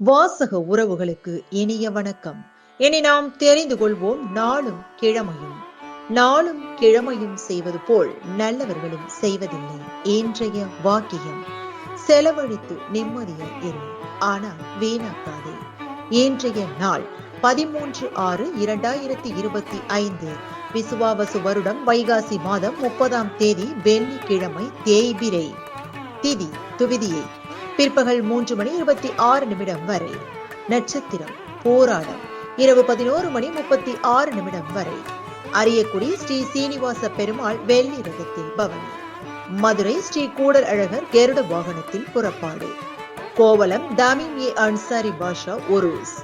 வாசக உறவுகளுக்கு இனிய வணக்கம். இனி நாம் தெரிந்து கொள்வோம் நாளும் கிழமையும். நாளும் கிழமையும் செய்வது போல் நல்லவர்களும் செய்வதில்லை. இன்றைய வாக்கியம்: செலவழித்து நிம்மதியாய் இரு, ஆனால் வீணாக்காதே. இன்றைய நாள் 13/6/2025 விசுவாவசு வருடம் வைகாசி மாதம் 30ஆம் தேதி வெள்ளிக்கிழமை. தேய்பிரை. திதி துவிதியை. பிற்பகல் 3:26 வரை. நட்சத்திரம் போராடம். இரவு 11:36 வரை. அரியக்குடி ஸ்ரீ சீனிவாச பெருமாள் வெள்ளி ரதத்தில் பவனி. மதுரை ஸ்ரீ கூடல் அழகர் கருட வாகனத்தில் புறப்பாடு. கோவலம் தாமிம் ஏ அன்சாரி பாஷா ஒருஸ்.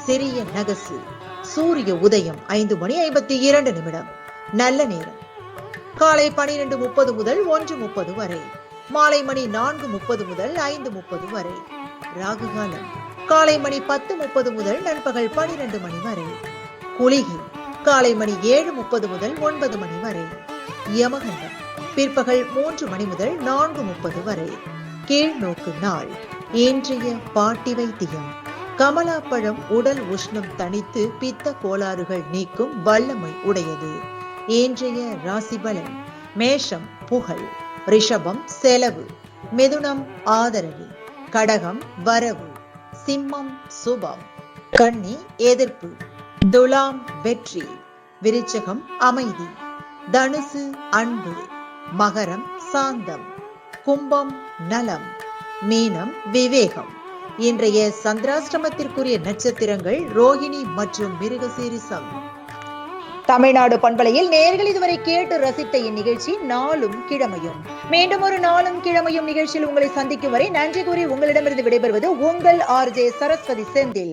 சிறிய நகசு. சூரிய உதயம் 5:52. நல்ல நேரம் காலை 12:30 முதல் 1:30 வரை. மாலை மணி 4:30 முதல் 5:30 வரை. ராகு காலம் காலை மணி 10:30 முதல் நண்பகல் 12 மணி வரை. குளிகை காலை மணி 7:30 முதல் 9 மணி வரை. யமகண்டம் பிற்பகல் 3 மணி முதல் 4:30 வரை. கீழ்நோக்கு நாள். இன்றைய பாட்டி வைத்தியம்: கமலாப்பழம் உடல் உஷ்ணம் தணித்து பித்த கோளாறுகள் நீக்கும் வல்லமை உடையது. இன்றைய ராசி பலன்: மேஷம் புகழ், ரிஷபம் செலவு, மிதுனம் ஆதரவு, கடகம் வரவு, சிம்மம் சுபம், கன்னி எதிர்ப்பு, துலாம் வெற்றி, விருச்சகம் அமைதி, தனுசு அன்பு, மகரம் சாந்தம், கும்பம் நலம், மீனம் விவேகம். இன்றைய சந்திராஷ்டமத்திற்குரிய நட்சத்திரங்கள் ரோகிணி மற்றும் மிருகசீரிசம். தமிழ்நாடு பண்பலையில் நேயர்கள் இதுவரை கேட்டு ரசித்த இந்நிகழ்ச்சி நாளும் கிழமையும். மீண்டும் ஒரு நாளும் கிழமையும் நிகழ்ச்சியில் உங்களை சந்திக்கும் வரை நன்றி கூறி உங்களிடமிருந்து விடைபெறுவது உங்கள் RJ சரஸ்வதி செந்தில்.